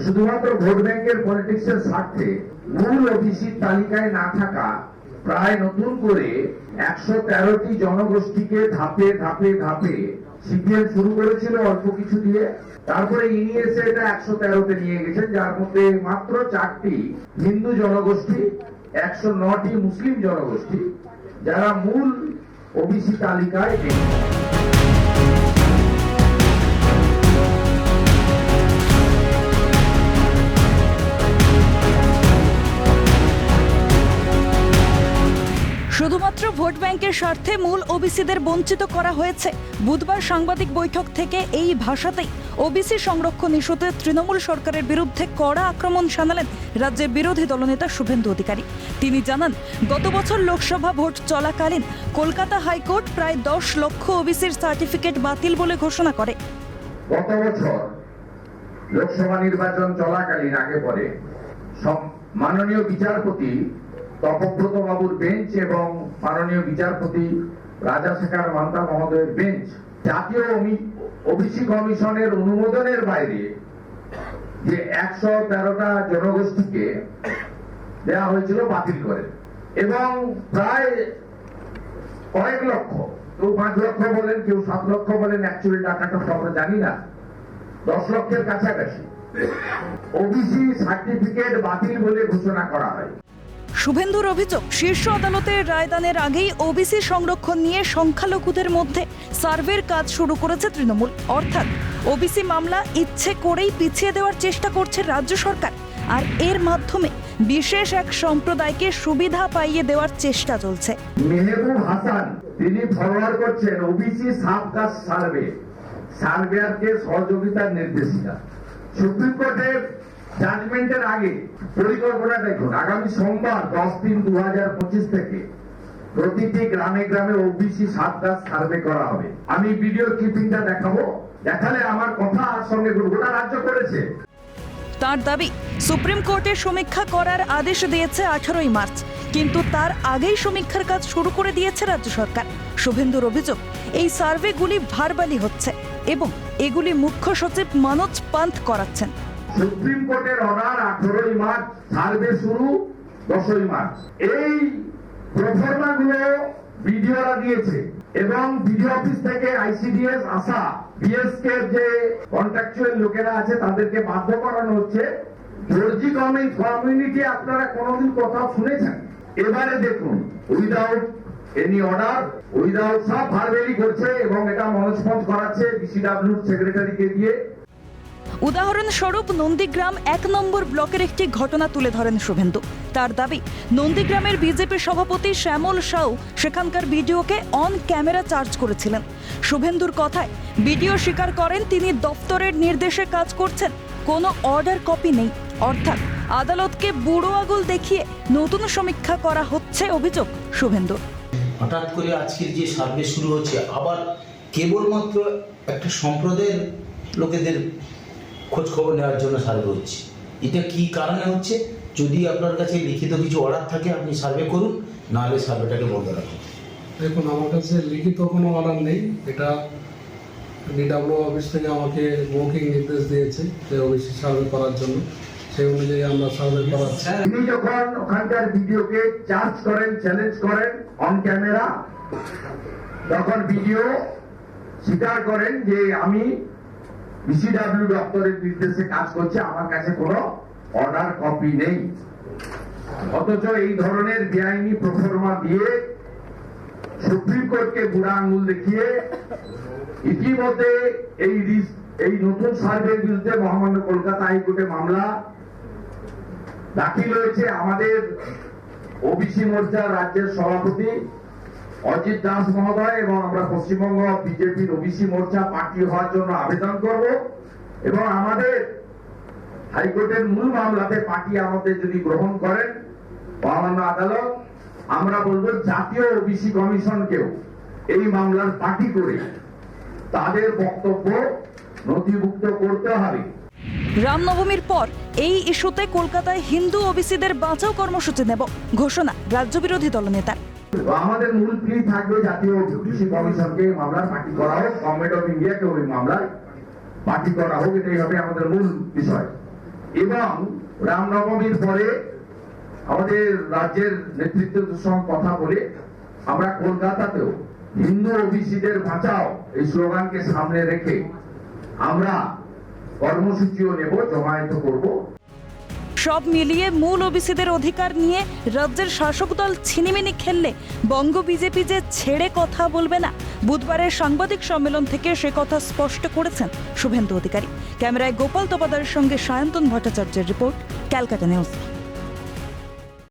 শুধুমাত্র ভোট ব্যাংকের পলিটিক্সের স্বার্থে মূল ওবিসি তালিকায় না থাকা প্রায় নতুন করে 113টি জনগোষ্ঠীকে ধাপে ধাপে ধাপে সিপিএম শুরু করেছিল অল্প কিছু দিয়ে, তারপরে ইনি এসে এটা 113তে নিয়ে গেছেন, যার মধ্যে মাত্র 4টি হিন্দু জনগোষ্ঠী, 109টি মুসলিম জনগোষ্ঠী, যারা মূল ওবিসি তালিকায় নেই। শুধুমাত্র ভোট ব্যাংকের স্বার্থে মূল ওবিসিদের বঞ্চিত করা হয়েছে। বুধবার সাংবাদিক বৈঠক থেকে এই ভাষাতেই ওবিসি সংরক্ষণ ইস্যুতে তৃণমূল সরকারের বিরুদ্ধে কড়া আক্রমণ শানালেন রাজ্যের বিরোধী দলনেতা শুভেন্দু অধিকারী। তিনি জানান, গত বছর লোকসভা ভোট চলাকালীন কলকাতা হাইকোর্ট প্রায় 10 লক্ষ ওবিসির সার্টিফিকেট বাতিল বলে ঘোষণা করে। গত বছর লোকসভা নির্বাচন চলাকালীন আগে পরে মাননীয় বিচারপতি তপব্রত বাবুর বেঞ্চ এবং মাননীয় বিচারপতি রাজাশেখর মান্তা মহোদয়ের বেঞ্চ জাতীয় ওবিসি কমিশনের অনুমোদনের বাইরে যে 113টা জনগোষ্ঠীকে দেওয়া হয়েছিল বাতিল করে, এবং প্রায় কয়েক লক্ষ, কেউ 5 লক্ষ বলেন, কেউ 7 লক্ষ বলেন, অ্যাকচুয়ালি টাকাটা আমরা জানি না, 10 লক্ষের কাছাকাছি ওবিসি সার্টিফিকেট বাতিল বলে ঘোষণা করা হয়। শুভেন্দুর অভিযোগ, শীর্ষ আদালতের রায়দানের আগেই ওবিসি সংরক্ষণ নিয়ে সংখ্যালঘুদের মধ্যে সার্ভের কাজ শুরু করেছে তৃণমূল। অর্থাৎ ওবিসি মামলা ইচ্ছে করেই পিছিয়ে দেওয়ার চেষ্টা করছে রাজ্য সরকার, আর এর মাধ্যমে বিশেষ এক সম্প্রদায়কে সুবিধা পাইয়ে দেওয়ার চেষ্টা চলছে। মেহবুব হাসান তিনি ফরওয়ার্ড করছেন ওবিসি সাবকাস্ট সার্ভেয়ারকে সহযোগিতার নির্দেশিকা। সুপ্রিম কোর্টের জাজমেন্টের আগে পরিকল্পনা দেখুন, আগামী সোমবার 10/3/2025 থেকে প্রতিটি গ্রামে গ্রামে ওবিসি সাবকাস্ট সার্ভে করা হবে। আমি ভিডিও ক্লিপিংটা দেখাবো, দেখালে আমার কথা আর সঙ্গে গোটা রাজ্য করেছে। তার দাবি, সুপ্রিম কোর্টের সমীক্ষা করার আদেশ দিয়েছে 18ই মার্চ, কিন্তু তার আগেই সমীক্ষার কাজ শুরু করে দিয়েছে রাজ্য সরকার। শুভেন্দুর অভিযোগ, এই সার্ভেগুলি ভার্বালি হচ্ছে এবং এগুলি মুখ্য সচিব মনোজ পান্থ করাচ্ছেন। সুপ্রিম কোর্টের অর্ডার 18ই মার্চ, সার্ভে শুরু 10ই মার্চ। এই প্রফর্মাগুলো বিডিওরা দিয়েছে এবং বিডিও অফিস থেকে আইসিডিএস আসা বিএসকে যে কন্ট্রাকচুয়াল লোকেরা আছে তাদেরকে বাধ্য করানো হচ্ছে। দর্জি কমিউনিটি আপনারা কোনোদিন কথা শুনেছেন? এবারে দেখুন, উইদাউট এনি অর্ডার, উইদাউট সব ভার্বেলি করছে এবং এটা মনোজ পান্থ করাচ্ছে বিসিডব্লিউ সেক্রেটারিকে দিয়ে। উদাহরণস্বরূপ নন্দীগ্রাম 1 নম্বর ব্লকের একটি ঘটনা তুলে ধরেন শুভেন্দু। তার দাবি, নন্দীগ্রামের বিজেপি সভাপতি শ্যামল সাউ সেখানকার বিডিওকে অন ক্যামেরা চার্জ করেছিলেন। শুভেন্দুর কথায় বিডিও স্বীকার করেন তিনি দপ্তরের নির্দেশে কাজ করছেন, কোনো অর্ডার কপি নেই। অর্থাৎ আদালতকে বুড়ো আঙুল দেখিয়ে নতুন সমীক্ষা করা হচ্ছে অভিযোগ শুভেন্দুর। হঠাৎ করে আজকের যে সার্ভে শুরু হচ্ছে, আবার কেবলমাত্র একটা সম্প্রদায়ের লোকেদের খোঁজ খবর নেওয়ার জন্য সার্ভে হচ্ছে। এটা কি কারণে হচ্ছে? যদি আপনার কাছে লিখিত কিছু অর্ডার থাকে আপনি সার্ভে করুন, নাহলে সার্ভেটাকে বন্ধ রাখুন। দেখুন, আমার কাছে লিখিত কোনো অর্ডার নেই। এটা ডিডব্লিউ অফিস থেকে আমাকে মৌখিক নির্দেশ দিয়েছে যে ওবিসি সার্ভে করার জন্য, সেই অনুযায়ী আমরা সার্ভে করাচ্ছি। তিনি যখন ওখানকার ভিডিওকে চার্জ করেন, চ্যালেঞ্জ করেন অন ক্যামেরা, তখন ভিডিও স্বীকার করেন যে আমি বিসিডব্লিউ দপ্তরের নির্দেশে কাজ করছে, আমার কাছে কোনো অর্ডার কপি নেই। অথচ এই ধরনের বেআইনি প্রফর্মা দিয়ে সুপ্রিম কোর্টকে বুড়া আঙুল দেখিয়ে ইতিমধ্যে এই নতুন সার্ভের বিরুদ্ধে মহামান্য কলকাতা হাইকোর্টে মামলা দাখিল হয়েছে। আমাদের ওবিসি মোর্চার রাজ্যের সভাপতি অজিত দাস মহোদয় এবং আমরা পশ্চিমবঙ্গ বিজেপির ওবিসি মোর্চা পার্টি হওয়ার জন্য আবেদন করব, এবং আমাদের হাইকোর্টের মূল মামলাতে পার্টি আমাদের যদি গ্রহণ করেন মহামান্য আদালত, আমরা বলবো জাতীয় ওবিসি কমিশনকেও এই মামলার পার্টি করে তাদের বক্তব্য নথিভুক্ত করতে হবে। রামনবমীর পর এই ইস্যুতে কলকাতায় হিন্দু ওবিসিদের বাঁচাও কর্মসূচি নেব ঘোষণা রাজ্য বিরোধী দলনেতার। আমাদের মূল প্লি থাকবে জাতীয় ওবিসি কমিশনকে মামলার পার্টি করা হোক, গভর্নমেন্ট অফ ইন্ডিয়াকে ওই মামলায় পার্টি করা হোক, এটাই হবে আমাদের মূল বিষয়। এবং রামনবমীর পরে আমাদের রাজ্যের নেতৃত্বের সঙ্গে কথা বলে আমরা কলকাতাতেও হিন্দু ওবিসিদের বাঁচাও এই স্লোগানকে সামনে রেখে আমরা কর্মসূচিও নেব, জমায়েত করব। সব মিলিয়ে মূল ওবিসিদের অধিকার নিয়ে রাজ্যের শাসক দল ছিনিমিনি খেললে বঙ্গ বিজেপি যে ছেড়ে কথা বলবে না, বুধবারের সাংবাদিক সম্মেলন থেকে সে কথা স্পষ্ট করেছেন শুভেন্দু অধিকারী। ক্যামেরায় গোপাল তপাদারের সঙ্গে সায়ন্তন ভট্টাচার্যের রিপোর্ট, ক্যালকাটা নিউজ।